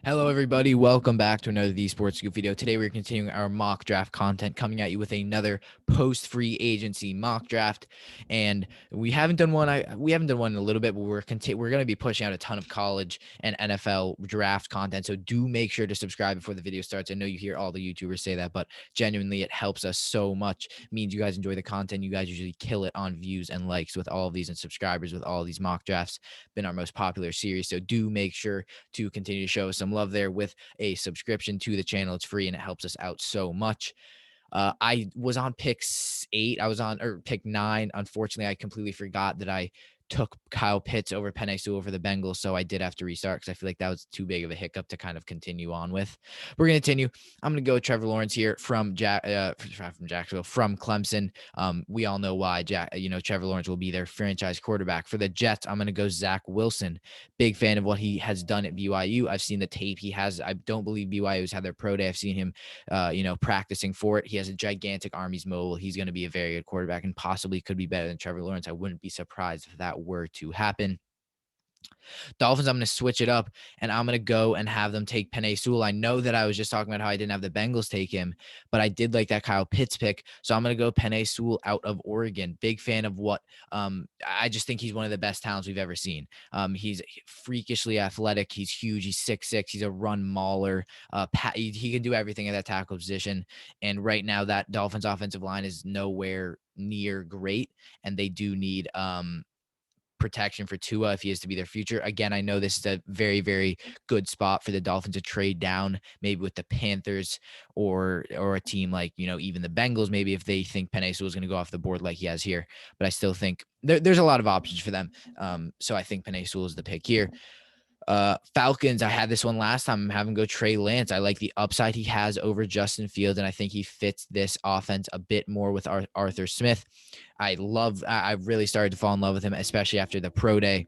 Hello, everybody. Welcome back to another The Sports Scoop video. Today, we're continuing our mock draft content, coming at you with another post-free agency mock draft. And we haven't done one. We haven't done one in a little bit, but we're going to be pushing out a ton of college and NFL draft content. So do make sure to subscribe before the video starts. I know you hear all the YouTubers say that, but genuinely, it helps us so much. It means you guys enjoy the content. You guys usually kill it on views and likes with all of these, and subscribers with all of these mock drafts. Been our most popular series. So do make sure to continue to show us some love there with a subscription to the channel. It's free and it helps us out so much. I was on pick 8. I was on pick 9. Unfortunately, I completely forgot that I took Kyle Pitts over Penei Sewell for the Bengals, so I did have to restart because I feel like that was too big of a hiccup to kind of continue on with. We're going to continue. I'm going to go with Trevor Lawrence here from Jacksonville, from Clemson. We all know why Trevor Lawrence will be their franchise quarterback. For the Jets, I'm going to go Zach Wilson. Big fan of what he has done at BYU. I've seen the tape he has. I don't believe BYU's had their pro day. I've seen him, practicing for it. He has a gigantic arm. He's mobile. He's going to be a very good quarterback and possibly could be better than Trevor Lawrence. I wouldn't be surprised if that were to happen. Dolphins, I'm going to switch it up, and I'm going to go and have them take Penei Sewell. I know that I was just talking about how I didn't have the Bengals take him, but I did like that Kyle Pitts pick, so I'm going to go Penei Sewell out of Oregon. Big fan of what I just think he's one of the best talents we've ever seen. He's freakishly athletic. He's huge. He's 6'6". He's a run mauler. He can do everything at that tackle position, and right now that Dolphins offensive line is nowhere near great, and they do need protection for Tua if he is to be their future. Again, I know this is a very, very good spot for the Dolphins to trade down, maybe with the Panthers or a team like, even the Bengals, maybe if they think Penei Sewell is going to go off the board like he has here. But I still think there's a lot of options for them. So I think Penei Sewell is the pick here. Falcons, I had this one last time. I'm having go Trey Lance. I like the upside he has over Justin Fields, and I think he fits this offense a bit more with Arthur Smith. I really started to fall in love with him, especially after the pro day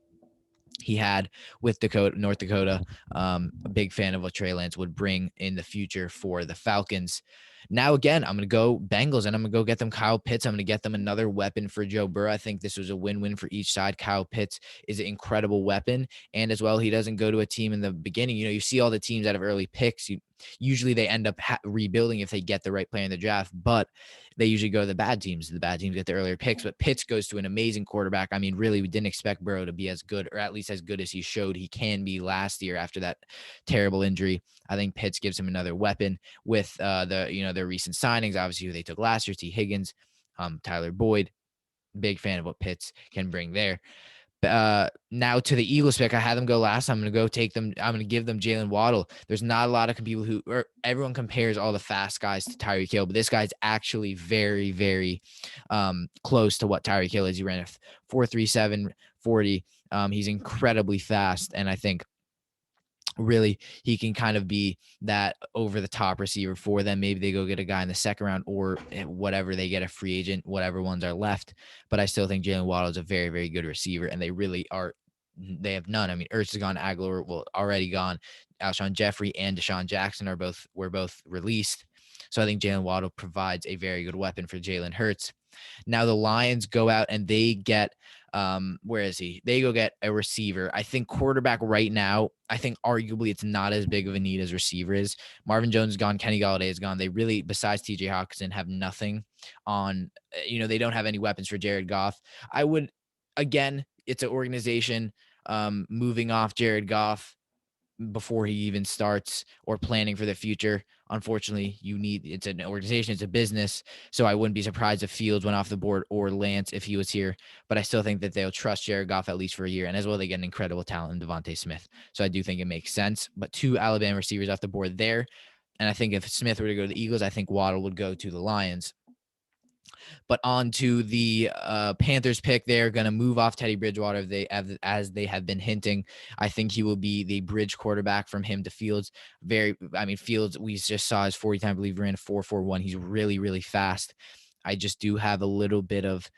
he had with North Dakota. A big fan of what Trey Lance would bring in the future for the Falcons. Now, again, I'm going to go Bengals, and I'm going to go get them Kyle Pitts. I'm going to get them another weapon for Joe Burrow. I think this was a win-win for each side. Kyle Pitts is an incredible weapon, and as well, he doesn't go to a team in the beginning. You see all the teams out of early picks. Usually they end up rebuilding if they get the right player in the draft, but they usually go to the bad teams. The bad teams get the earlier picks, but Pitts goes to an amazing quarterback. I mean, really, we didn't expect Burrow to be as good, or at least as good as he showed he can be last year after that terrible injury. I think Pitts gives him another weapon with their recent signings, obviously who they took last year, T. Higgins, Tyler Boyd. Big fan of what Pitts can bring there. Now to the Eagles pick, I had them go last. I'm going to go take them. I'm going to give them Jalen Waddle. There's not a lot of people everyone compares all the fast guys to Tyreek Hill, but this guy's actually very, very close to what Tyreek Hill is. He ran a 4.37 40. He's incredibly fast, and I think really he can kind of be that over the top receiver for them. Maybe they go get a guy in the second round or whatever, they get a free agent, whatever ones are left. But I still think Jalen Waddle is a very, very good receiver, and they have none. I mean, Ertz is gone, Aguilar already gone. Alshon Jeffrey and Deshaun Jackson were both released. So I think Jalen Waddle provides a very good weapon for Jalen Hurts. Now the Lions go out and they get where is he? They go get a receiver. I think quarterback right now, I think arguably it's not as big of a need as receiver is. Marvin Jones is gone. Kenny Golladay is gone. They really, besides TJ Hawkinson, have nothing on, they don't have any weapons for Jared Goff. Again, it's an organization moving off Jared Goff before he even starts or planning for the future. Unfortunately, it's an organization, it's a business. So I wouldn't be surprised if Fields went off the board or Lance if he was here. But I still think that they'll trust Jared Goff at least for a year. And as well, they get an incredible talent in Devontae Smith. So I do think it makes sense. But 2 Alabama receivers off the board there. And I think if Smith were to go to the Eagles, I think Waddle would go to the Lions. But on to the Panthers pick, they're going to move off Teddy Bridgewater as they have been hinting. I think he will be the bridge quarterback from him to Fields. Fields, we just saw his 40 time, I believe, ran a 4.41. He's really, really fast. I just do have a little bit of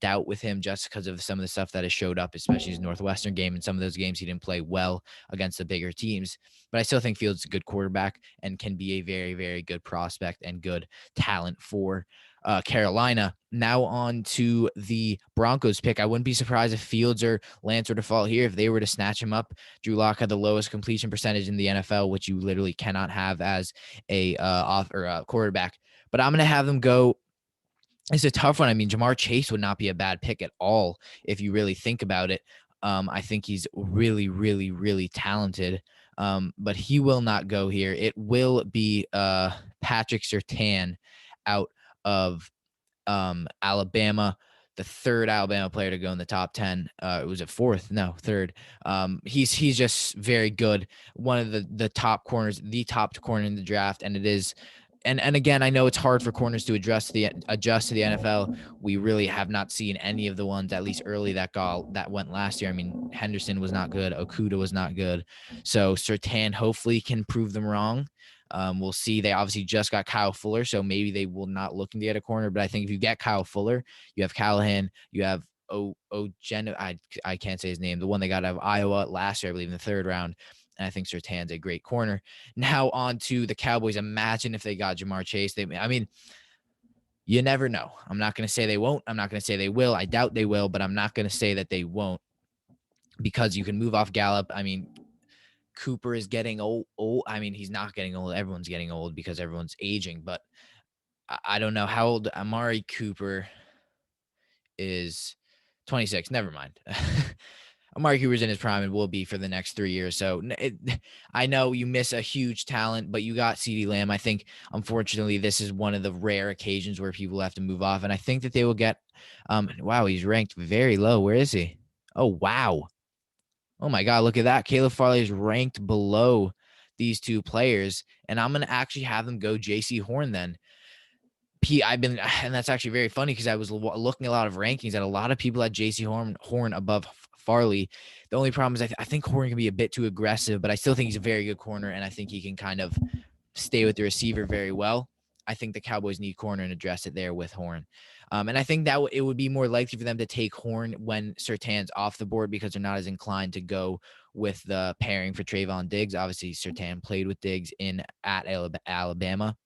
doubt with him just because of some of the stuff that has showed up, especially his Northwestern game and some of those games he didn't play well against the bigger teams. But I still think Fields is a good quarterback and can be a very, very good prospect and good talent for Carolina. Now on to the Broncos pick. I wouldn't be surprised if Fields or Lance were to fall here. If they were to snatch him up, Drew Lock had the lowest completion percentage in the NFL, which you literally cannot have as a quarterback. But I'm going to have them go. It's a tough one. I mean, Jamar Chase would not be a bad pick at all if you really think about it. I think he's really, really, really talented. But he will not go here. It will be Patrick Surtain out of Alabama, the third Alabama player to go in the top 10. It was a fourth, no, third. He's just very good. One of the top corners, the top corner in the draft, and it is. And again, I know it's hard for corners to adjust to the NFL. We really have not seen any of the ones, at least early, that went last year. I mean, Henderson was not good. Okuda was not good. So Surtain hopefully can prove them wrong. We'll see. They obviously just got Kyle Fuller, so maybe they will not looking to get a corner. But I think if you get Kyle Fuller, you have Callahan, you have I can't say his name, the one they got out of Iowa last year, I believe, in the third round. And I think Surtain's a great corner. Now on to the Cowboys. Imagine if they got Jamar Chase. You never know. I'm not going to say they won't. I'm not going to say they will. I doubt they will, but I'm not going to say that they won't, because you can move off Gallup. I mean, Cooper is getting old. I mean, he's not getting old. Everyone's getting old because everyone's aging. But I don't know how old Amari Cooper is. 26. Never mind. Amari Cooper's in his prime and will be for the next 3 years. So I know you miss a huge talent, but you got CeeDee Lamb. I think, unfortunately, this is one of the rare occasions where people have to move off. And I think that they will get wow, he's ranked very low. Where is he? Oh, wow. Oh, my God. Look at that. Caleb Farley is ranked below these two players. And I'm going to actually have them go JC Horn then. And that's actually very funny because I was looking at a lot of rankings and a lot of people had JC Horn above Farley. The only problem is I think Horn can be a bit too aggressive, but I still think he's a very good corner, and I think he can kind of stay with the receiver very well. I think the Cowboys need corner and address it there with Horn. And I think that it would be more likely for them to take Horn when Surtain's off the board because they're not as inclined to go with the pairing for Trayvon Diggs. Obviously, Surtain played with Diggs at Alabama.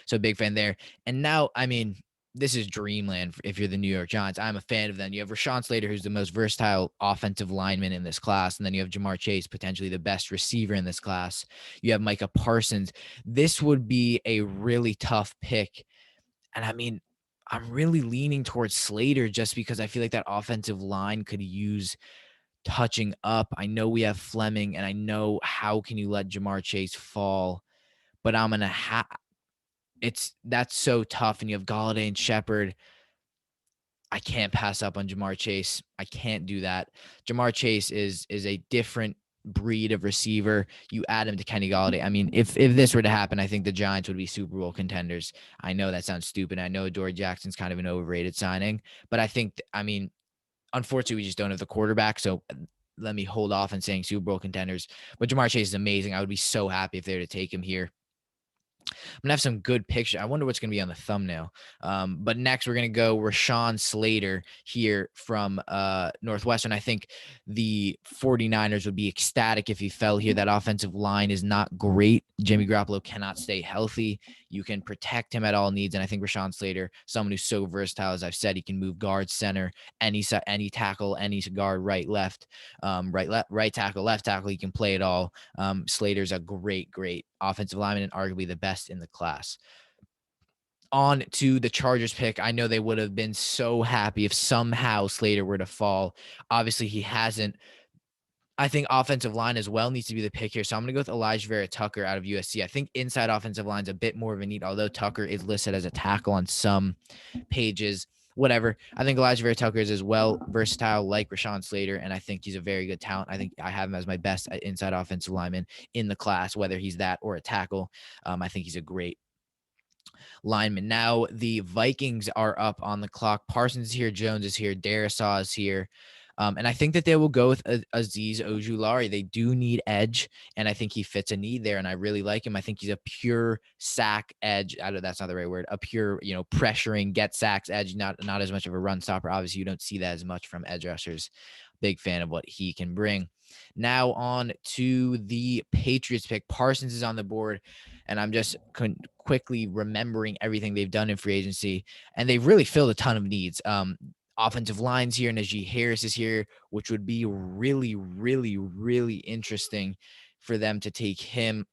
So big fan there. And now, I mean, this is dreamland if you're the New York Giants. I'm a fan of them. You have Rashaan Slater, who's the most versatile offensive lineman in this class. And then you have Jamar Chase, potentially the best receiver in this class. You have Micah Parsons. This would be a really tough pick. And I mean, I'm really leaning towards Slater just because I feel like that offensive line could use touching up. I know we have Fleming, and I know how can you let Jamar Chase fall, but I'm going to that's so tough. And you have Golladay and Shepard. I can't pass up on Jamar Chase. I can't do that. Jamar Chase is a different breed of receiver. You add him to Kenny Golladay. I mean, if this were to happen, I think the Giants would be Super Bowl contenders. I know that sounds stupid. I know Adoree Jackson's kind of an overrated signing, but I think, unfortunately, we just don't have the quarterback. So let me hold off on saying Super Bowl contenders. But Jamar Chase is amazing. I would be so happy if they were to take him here. I'm going to have some good pictures. I wonder what's going to be on the thumbnail. But next, we're going to go Rashaan Slater here from Northwestern. I think the 49ers would be ecstatic if he fell here. That offensive line is not great. Jimmy Garoppolo cannot stay healthy. You can protect him at all needs. And I think Rashaan Slater, someone who's so versatile, as I've said, he can move guard, center, any tackle, any guard, right, left, right tackle, left tackle. He can play it all. Slater's a great offensive lineman and arguably the best in the class. On to the Chargers pick. I know they would have been so happy if somehow Slater were to fall. Obviously, he hasn't. I think offensive line as well needs to be the pick here. So I'm going to go with Elijah Vera Tucker out of USC. I think inside offensive line is a bit more of a need, although Tucker is listed as a tackle on some pages. Whatever. I think Elijah Vera Tucker is as well versatile like Rashaan Slater, and I think he's a very good talent. I think I have him as my best inside offensive lineman in the class, whether he's that or a tackle. I think he's a great lineman. Now, the Vikings are up on the clock. Parsons is here. Jones is here. Darisaw is here. And I think that they will go with Azeez Ojulari. They do need edge, and I think he fits a need there, and I really like him. I think he's a pure sack edge. That's not the right word. A pure, pressuring, get sacks edge, not as much of a run stopper. Obviously, you don't see that as much from edge rushers. big fan of what he can bring. Now on to the Patriots pick. Parsons is on the board, and I'm just quickly remembering everything they've done in free agency, and they've really filled a ton of needs. Offensive lines here, Najee Harris is here, which would be really, really, really interesting for them to take him.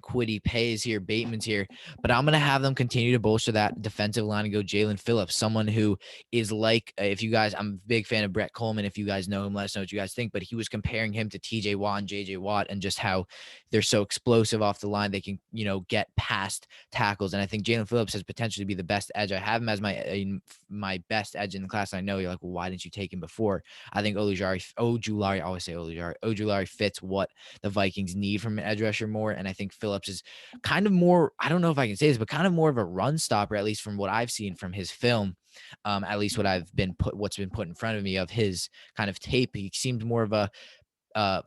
Quiddy Pays here, Bateman's here, but I'm going to have them continue to bolster that defensive line and go Jalen Phillips, someone who is like, if you guys, I'm a big fan of Brett Coleman. If you guys know him, let us know what you guys think, but he was comparing him to TJ Watt and JJ Watt and just how they're so explosive off the line. They can, get past tackles. And I think Jalen Phillips has potentially be the best edge. I have him as my best edge in the class. I know you're like, well, why didn't you take him before? I think Ojulari, I always say Ojulari fits what the Vikings need from an edge rusher more. And I think Phillips is kind of more, I don't know if I can say this, but kind of more of a run stopper, at least from what I've seen from his film. At least what's been put in front of me of his kind of tape. He seemed more of a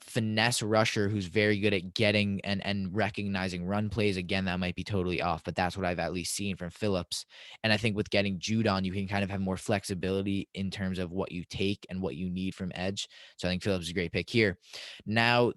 finesse rusher who's very good at getting and recognizing run plays. Again, that might be totally off, but that's what I've at least seen from Phillips. And I think with getting Judon, you can kind of have more flexibility in terms of what you take and what you need from edge. So I think Phillips is a great pick here. Now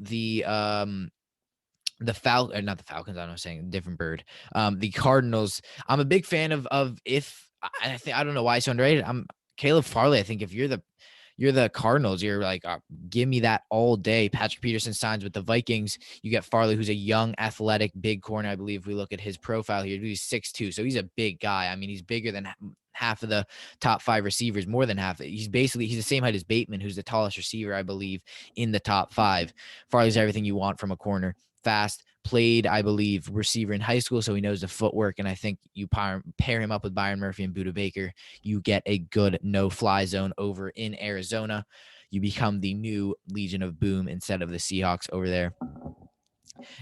not the Falcons. I'm not saying a different bird. The Cardinals. I'm a big fan of if I don't know why it's so underrated. I'm Caleb Farley. I think if you're the Cardinals, you're like, give me that all day. Patrick Peterson signs with the Vikings. You get Farley, who's a young, athletic, big corner. I believe if we look at his profile here, he's 6'2", so he's a big guy. I mean, he's bigger than half of the top 5 receivers, more than half. He's the same height as Bateman, who's the tallest receiver, I believe, in the top 5. Farley's everything you want from a corner. Fast, played, I believe, receiver in high school, so he knows the footwork. And I think you pair him up with Byron Murphy and Budda Baker, you get a good no-fly zone over in Arizona. You become the new Legion of Boom instead of the Seahawks over there.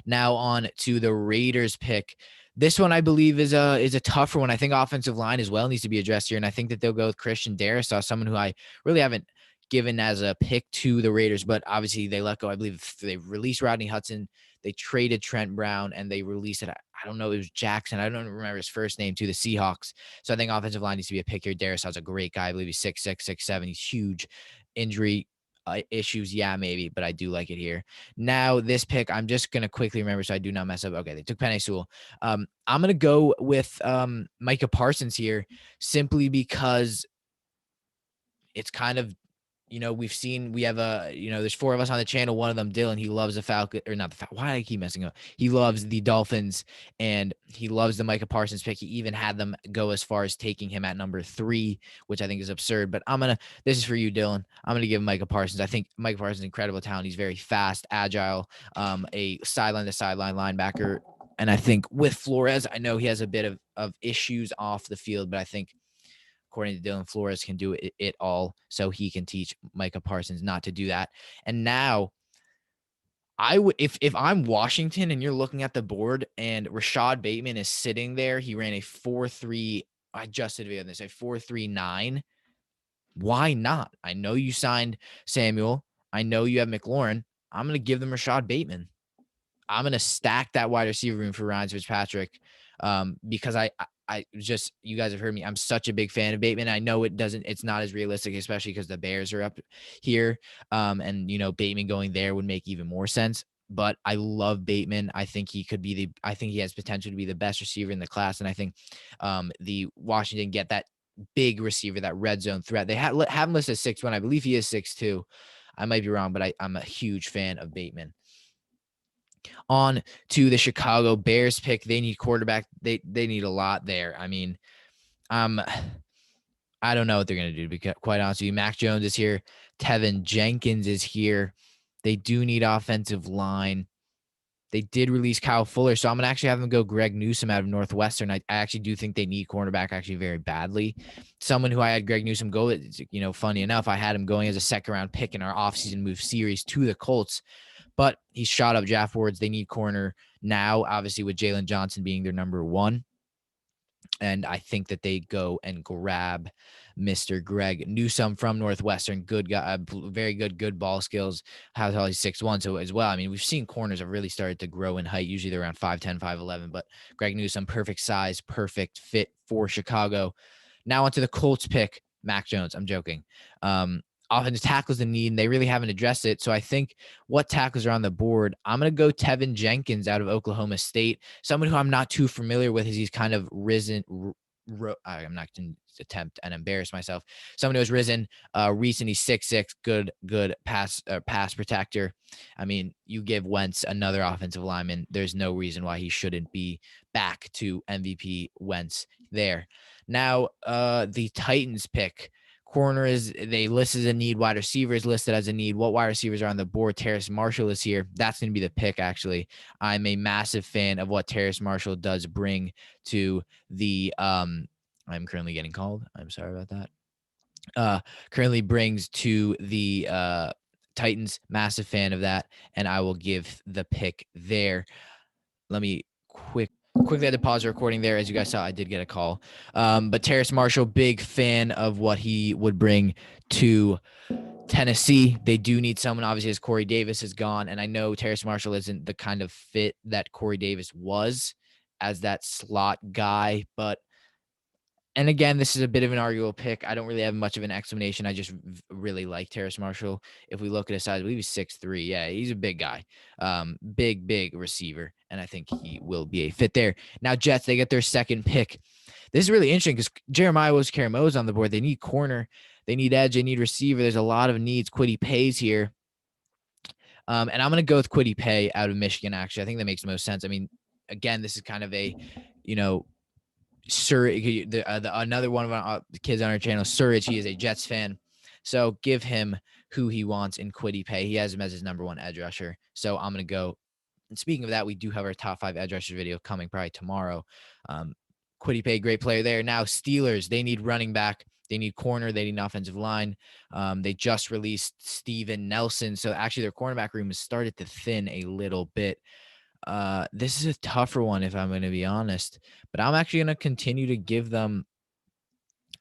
Now on to the Raiders pick. This one, I believe, is a tougher one. I think offensive line as well needs to be addressed here, and I think that they'll go with Christian Darrisaw, someone who I really haven't given as a pick to the Raiders, but obviously they let go. I believe they released Rodney Hudson, they traded Trent Brown, and they released it. I don't know, it was Jackson. I don't remember his first name, to the Seahawks. So I think offensive line needs to be a pick here. Darrisaw's a great guy. I believe he's 6'6", 6'7". He's huge. Injury issues, yeah, maybe, but I do like it here. Now, this pick, I'm just going to quickly remember so I do not mess up. Okay, they took Penei Sewell. I'm going to go with Micah Parsons here simply because it's kind of, we have there's 4 of us on the channel. One of them, Dylan, he loves the Falcon, or not the Falcon. Why do I keep messing up? He loves the Dolphins, and he loves the Micah Parsons pick. He even had them go as far as taking him at number 3, which I think is absurd. But this is for you, Dylan. I'm going to give Micah Parsons. I think Micah Parsons is incredible talent. He's very fast, agile, a sideline-to-sideline linebacker. And I think with Flores, I know he has a bit of issues off the field, but I think, according to Dylan, Flores can do it all, so he can teach Micah Parsons not to do that. And now, I would, if I'm Washington and you're looking at the board and Rashad Bateman is sitting there, he ran a 4.3. I just did a video on this, a 4.39. Why not? I know you signed Samuel. I know you have McLaurin. I'm going to give them Rashad Bateman. I'm going to stack that wide receiver room for Ryan Fitzpatrick because I just, you guys have heard me. I'm such a big fan of Bateman. I know it's not as realistic, especially because the Bears are up here. And, Bateman going there would make even more sense. But I love Bateman. I think he has potential to be the best receiver in the class. And I think the Washington get that big receiver, that red zone threat. They have him listed as 6'1". I believe he is 6'2". I might be wrong, but I'm a huge fan of Bateman. On to the Chicago Bears pick. They need quarterback. They need a lot there. I mean, I don't know what they're going to do, to be quite honest with you. Mac Jones is here. Tevin Jenkins is here. They do need offensive line. They did release Kyle Fuller, so I'm going to actually have them go Greg Newsome out of Northwestern. I actually do think they need cornerback actually very badly. Someone who I had Greg Newsome go, funny enough, I had him going as a second-round pick in our offseason move series to the Colts. But he's shot up draft boards. They need corner now, obviously, with Jalen Johnson being their number 1. And I think that they go and grab Mr. Greg Newsome from Northwestern. Good guy, very good ball skills. He's 6'1", so as well. I mean, we've seen corners have really started to grow in height. Usually they're around 5'10", 5'11", but Greg Newsome, perfect size, perfect fit for Chicago. Now onto the Colts pick, Mac Jones. I'm joking. offensive tackles in need, and they really haven't addressed it. So I think what tackles are on the board, I'm going to go Tevin Jenkins out of Oklahoma State, someone who I'm not too familiar with as he's kind of risen. I'm not going to attempt and embarrass myself. Someone who has risen recent. He's 6'6", good pass protector. I mean, you give Wentz another offensive lineman, there's no reason why he shouldn't be back to MVP Wentz there. Now, the Titans pick. Corner is they list as a need. Wide receiver is listed as a need. What wide receivers are on the board? Terrace Marshall is here. That's going to be the pick, actually. I'm a massive fan of what Terrace Marshall does bring to the I'm currently getting called. I'm sorry about that. Currently brings to the Titans. Massive fan of that. And I will give the pick there. Let me quickly had to pause the recording there. As you guys saw, I did get a call. But Terrace Marshall, big fan of what he would bring to Tennessee. They do need someone, obviously, as Corey Davis is gone. And I know Terrace Marshall isn't the kind of fit that Corey Davis was as that slot guy. And again, this is a bit of an arguable pick. I don't really have much of an explanation. I just really like Terrace Marshall. If we look at his size, I believe he's 6'3". Yeah, he's a big guy. Big receiver. And I think he will be a fit there. Now, Jets, they get their second pick. This is really interesting because Jeremiah Owusu-Koramoah is on the board. They need corner. They need edge. They need receiver. There's a lot of needs. Kwity Paye's here. And I'm going to go with Kwity Paye out of Michigan, actually. I think that makes the most sense. I mean, again, this is kind of a, another one of our kids on our channel, Surridge, he is a Jets fan. So give him who he wants in Kwity Paye. He has him as his number one edge rusher. So I'm going to go. And speaking of that, we do have our top 5 edge rushers video coming probably tomorrow. Kwity Paye, great player there. Now, Steelers, they need running back. They need corner. They need an offensive line. They just released Steven Nelson. So actually their cornerback room has started to thin a little bit. This is a tougher one, if I'm going to be honest, but I'm actually going to continue to give them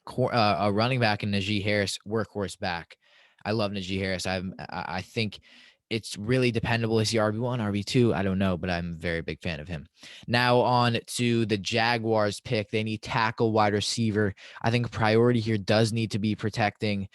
a running back and Najee Harris, workhorse back. I love Najee Harris. I think it's really dependable. Is he RB1, RB2? I don't know, but I'm a very big fan of him. Now on to the Jaguars pick. They need tackle, wide receiver. I think priority here does need to be protecting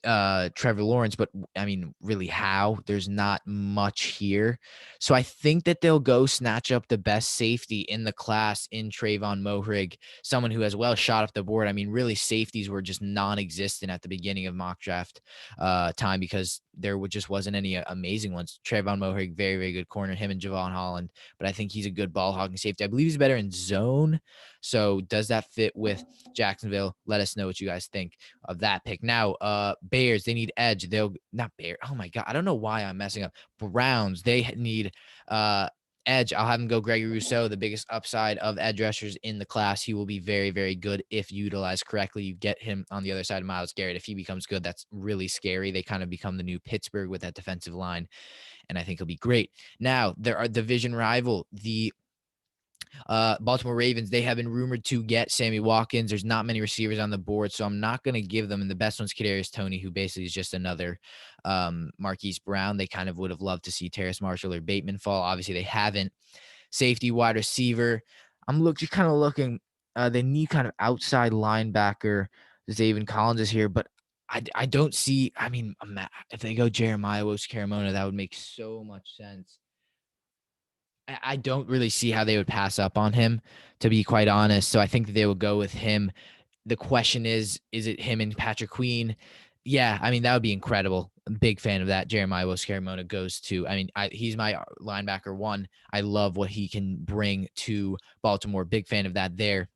Trevor Lawrence, but I mean, really how? There's not much here. So I think that they'll go snatch up the best safety in the class in Trayvon Mohrig, someone who has well shot off the board. I mean, really safeties were just non-existent at the beginning of mock draft time because there just wasn't any amazing ones. Trayvon Mohrig, very, very good corner, him and Javon Holland, but I think he's a good ball hogging safety. I believe he's better in zone. So does that fit with Jacksonville? Let us know what you guys think of that pick. Now, Bears, they need edge. They'll not Bear. Oh my God. I don't know why I'm messing up. Browns, they need edge. I'll have him go Gregory Rousseau, the biggest upside of edge rushers in the class. He will be very, very good if utilized correctly. You get him on the other side of Myles Garrett. If he becomes good, that's really scary. They kind of become the new Pittsburgh with that defensive line, and I think he'll be great. Now, there are division rival, the Baltimore Ravens. They have been rumored to get Sammy Watkins. There's not many receivers on the board, so I'm not going to give them. And the best one's Kadarius Toney, who basically is just another Marquise Brown. They kind of would have loved to see Terrace Marshall or Bateman fall. Obviously, they haven't. Safety, wide receiver. I'm just kind of looking. They need kind of outside linebacker. Zaven Collins is here, but I don't see. I mean, if they go Jeremiah Owusu-Koramoah, that would make so much sense. I don't really see how they would pass up on him, to be quite honest. So I think that they will go with him. The question is it him and Patrick Queen? Yeah, I mean, that would be incredible. I'm a big fan of that. Jeremiah Owusu-Koramoah goes to, I mean, he's my linebacker one. I love what he can bring to Baltimore. Big fan of that there.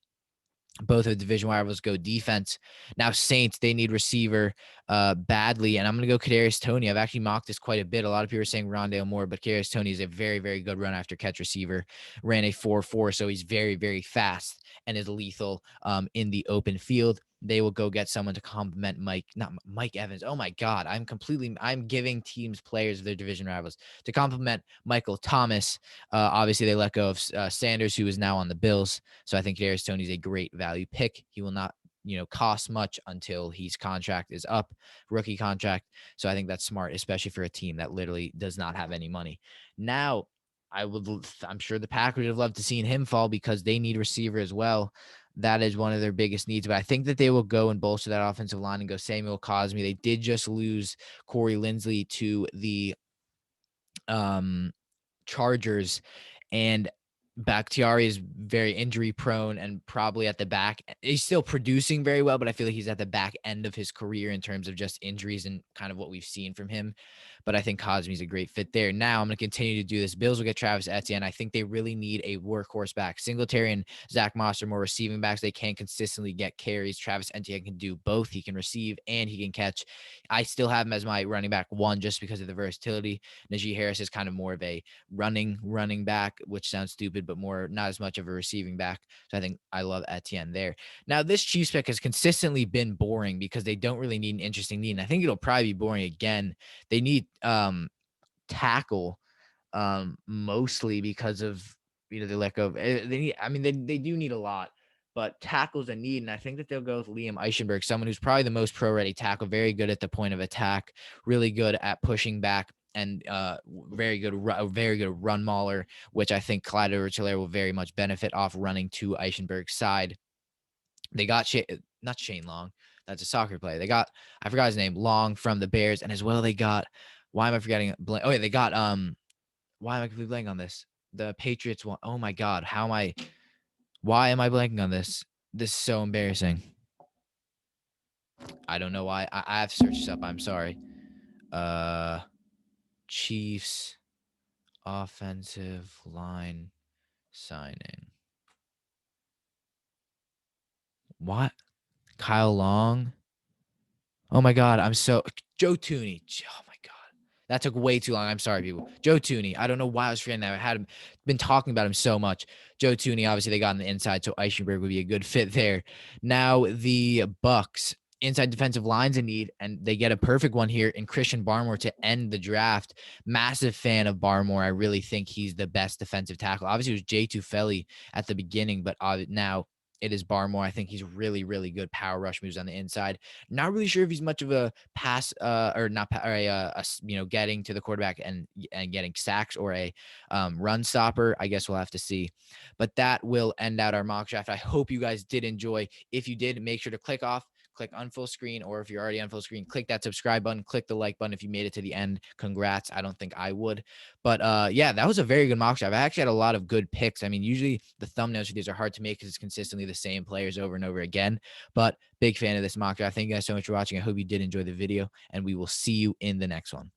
Both of the division rivals go defense. Now Saints, they need receiver badly, and I'm going to go Kadarius Toney. I've actually mocked this quite a bit. A lot of people are saying Rondale Moore, but Kadarius Toney is a very, very good run after catch receiver. Ran a 4.4, so he's very, very fast and is lethal in the open field. They will go get someone to complement Mike Evans. Oh my God, I'm giving teams players of their division rivals to complement Michael Thomas. Obviously, they let go of Sanders, who is now on the Bills. So I think Kadarius Toney is a great value pick. He will not, cost much until his contract is up, rookie contract. So I think that's smart, especially for a team that literally does not have any money. Now, I'm sure the Packers would have loved to seen him fall because they need receiver as well. That is one of their biggest needs. But I think that they will go and bolster that offensive line and go Samuel Cosmi. They did just lose Corey Linsley to the um, Chargers, and Bakhtiari is very injury prone and probably at the back. He's still producing very well, but I feel like he's at the back end of his career in terms of just injuries and kind of what we've seen from him. But I think Cosmi's a great fit there. Now I'm going to continue to do this. Bills will get Travis Etienne. I think they really need a workhorse back. Singletary and Zach Moss are more receiving backs. They can't consistently get carries. Travis Etienne can do both. He can receive and he can catch. I still have him as my running back one just because of the versatility. Najee Harris is kind of more of a running back, which sounds stupid, but more not as much of a receiving back. So I think I love Etienne there. Now, this Chiefs pick has consistently been boring because they don't really need an interesting need. And I think it'll probably be boring again. They need tackle mostly because of the lack of they need. I mean, they do need a lot, but tackles a need, and I think that they'll go with Liam Eichenberg, someone who's probably the most pro-ready tackle, very good at the point of attack, really good at pushing back, and very good run mauler, which I think Clyde Edwards-Helaire will very much benefit off running to Eichenberg's side. They got not Shane Long, that's a soccer player. They got, I forgot his name, Long from the Bears, and as well they got, why am I forgetting? Oh yeah, they got why am I completely blanking on this? The Patriots one. Oh my God, why am I blanking on this? This is so embarrassing. I don't know why. I have to search this up. I'm sorry. Chiefs offensive line signing. What? Kyle Long? Oh my God, Joe Tooney. Oh my God. That took way too long. I'm sorry, people. Joe Tooney. I don't know why I was forgetting that. I had been talking about him so much. Joe Tooney, obviously, they got on the inside, so Eichenberg would be a good fit there. Now, the Bucks, inside defensive lines in need, and they get a perfect one here in Christian Barmore to end the draft. Massive fan of Barmore. I really think he's the best defensive tackle. Obviously, it was Jay Tufele at the beginning, but now it is Barmore. I think he's really, really good power rush moves on the inside. Not really sure if he's much of a pass or not, or getting to the quarterback and getting sacks or a run stopper. I guess we'll have to see. But that will end out our mock draft. I hope you guys did enjoy. If you did, make sure to click on full screen, or if you're already on full screen, click that subscribe button, click the like button if you made it to the end. Congrats. I don't think I would. But yeah, that was a very good mock draft. I actually had a lot of good picks. I mean, usually the thumbnails for these are hard to make because it's consistently the same players over and over again. But big fan of this mock draft. Thank you guys so much for watching. I hope you did enjoy the video, and we will see you in the next one.